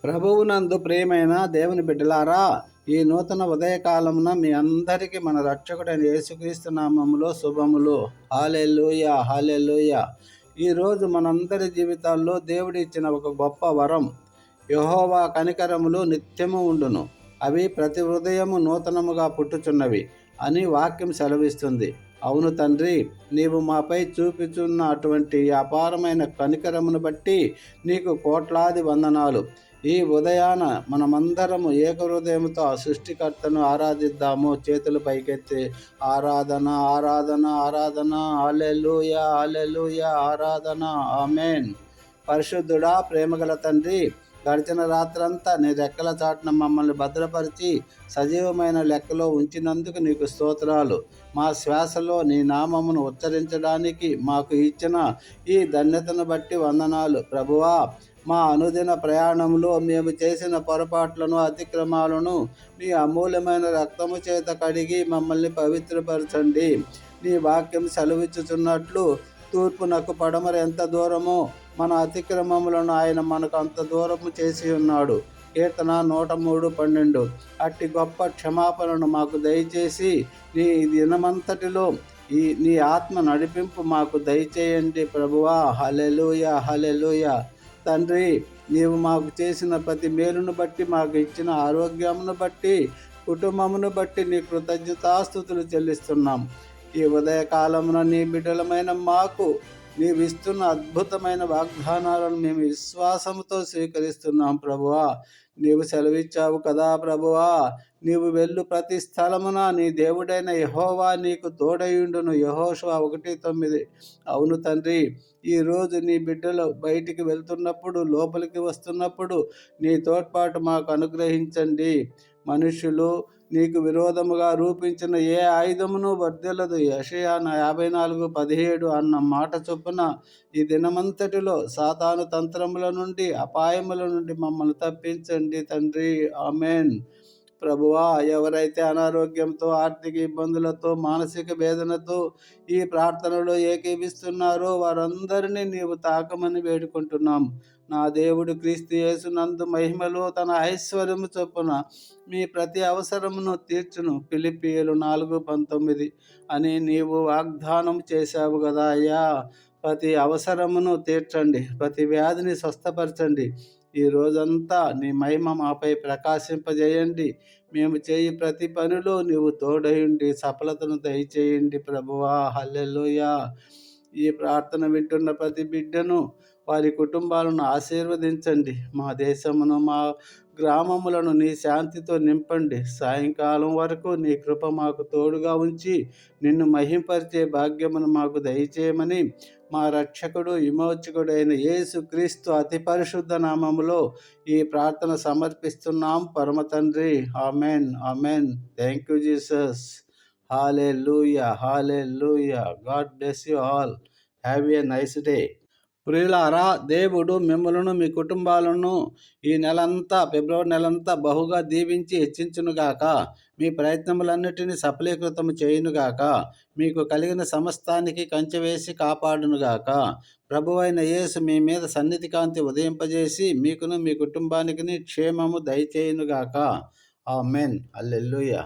ప్రభువునందు ప్రియమైన దేవుని బిడ్డలారా, ఈ నూతన ఉదయకాలమున మీ అందరికీ మన రక్షకుడైన యేసుక్రీస్తు నామములో శుభములు. హల్లెలూయా, హల్లెలూయా. ఈరోజు మనందరి జీవితాల్లో దేవుడు ఇచ్చిన ఒక గొప్ప వరం. యెహోవా కనికరములు నిత్యము ఉండును, అవి ప్రతి హృదయము నూతనముగా పుట్టుచున్నవి అని వాక్యం సెలవిస్తుంది. అవును తండ్రి, నీవు మాపై చూపుచున్న అటువంటి అపారమైన కనికరమును బట్టి నీకు కోట్లాది వందనాలు. ఈ ఉదయాన మనమందరము ఏకహృదయముతో ఆ సృష్టికర్తను ఆరాధిద్దాము. చేతులు పైకెత్తి ఆరాధన, ఆరాధన, ఆరాధన. హల్లెలూయా, హల్లెలూయా, ఆరాధన. ఆమేన్. పరిశుద్ధుడా, ప్రేమగల తండ్రి, గడిచిన రాత్రంతా నీ రెక్కల చాటున మమ్మల్ని భద్రపరిచి సజీవమైన లెక్కలో ఉంచినందుకు నీకు స్తోత్రాలు. మా శ్వాసలో నీ నామమును ఉచ్చరించడానికి మాకు ఇచ్చిన ఈ ధన్యతను బట్టి వందనాలు. ప్రభువా, మా అనుదిన ప్రయాణంలో మేము చేసిన పొరపాట్లను, అతిక్రమాలను నీ అమూల్యమైన రక్తము చేత కడిగి మమ్మల్ని పవిత్రపరచండి. నీ వాక్యం సెలవిచ్చుచున్నట్లు తూర్పునకు పడమర ఎంత దూరమో మన అతిక్రమములను ఆయన మనకు అంత దూరము చేసి ఉన్నాడు. కీర్తన 103:12. అట్టి గొప్ప క్షమాపణను మాకు దయచేసి నీ దినమంతటిలో నీ ఆత్మ నడిపింపు మాకు దయచేయండి ప్రభువా. హల్లెలూయా, హల్లెలూయా. తండ్రి, నీవు మాకు చేసిన ప్రతి మేలును బట్టి, మాకు ఇచ్చిన ఆరోగ్యమును బట్టి, కుటుంబమును బట్టి నీ కృతజ్ఞతాస్తుతులు చెల్లిస్తున్నాం. ఈ ఉదయకాలమున నీ బిడ్డలమైన మాకు నీవిస్తున్న అద్భుతమైన వాగ్దానాలను మేము విశ్వాసంతో స్వీకరిస్తున్నాం ప్రభువా. నీవు సెలవిచ్చావు కదా ప్రభువా, నీవు వెళ్ళు ప్రతి స్థలమున నీ దేవుడైన యెహోవా నీకు తోడయుండును. యెహోషువ 1:9. అవును తండ్రి, ఈరోజు నీ బిడ్డలు బయటికి వెళ్తున్నప్పుడు, లోపలికి వస్తున్నప్పుడు నీ తోడ్పాటు మాకు అనుగ్రహించండి. మనుష్యులు నీకు విరోధముగా రూపించిన ఏ ఆయుధమును వర్ధిల్లదు. యెషయా 54:17 అన్న మాట చొప్పున ఈ దినమంతటిలో సాతాను తంత్రముల నుండి, అపాయముల నుండి మమ్మల్ని తప్పించండి తండ్రి. ఆమేన్. ప్రభువా, ఎవరైతే అనారోగ్యంతో, ఆర్థిక ఇబ్బందులతో, మానసిక వేదనతో ఈ ప్రార్థనలో ఏకీభిస్తున్నారో వారందరినీ నీవు తాకమని వేడుకుంటున్నాం. నా దేవుడు క్రీస్తు యేసునందు మహిమలో తన ఐశ్వర్యము చొప్పున మీ ప్రతి అవసరమును తీర్చును. ఫిలిప్పీయులు 4:19 అని నీవు వాగ్దానం చేశావు కదా అయ్యా. ప్రతి అవసరమును తీర్చండి, ప్రతి వ్యాధిని స్వస్థపరచండి. ఈ రోజంతా నీ మహిమ మాపై ప్రకాశింపజేయండి. మేము చేయి ప్రతి పనిలో నీవు తోడయుండి సఫలతను దయచేయండి ప్రభువా. హల్లెలూయా. ఈ ప్రార్థన వింటున్న ప్రతి బిడ్డను, వారి కుటుంబాలను ఆశీర్వదించండి. మా దేశమును, మా గ్రామములను నీ శాంతితో నింపండి. సాయంకాలం వరకు నీ కృప మాకు తోడుగా ఉంచి నిన్ను మహింపరిచే భాగ్యమును మాకు దయచేయమని మా రక్షకుడు, విమోచకుడైన యేసుక్రీస్తు అతి పరిశుద్ధ నామములో ఈ ప్రార్థన సమర్పిస్తున్నాం పరమ తండ్రి. Amen, amen. Thank you Jesus. Hallelujah, hallelujah. God bless you all. Have a nice day. ప్రియులారా, దేవుడు మిమ్మలను, మీ కుటుంబాలను ఈ నెలంతా, ఫిబ్రవరి నెలంతా బహుగా దీవించి హెచ్చించునుగాక. మీ ప్రయత్నములన్నిటినీ సఫలీకృతము చేయునుగాక. మీకు కలిగిన సమస్తానికి కంచె వేసి కాపాడునుగాక. ప్రభువైన యేసు మీ మీద సన్నిధి కాంతి ఉదయింపజేసి మీకును, మీ కుటుంబానికి క్షేమము దయచేయునుగాక. ఆమేన్. హల్లెలూయా.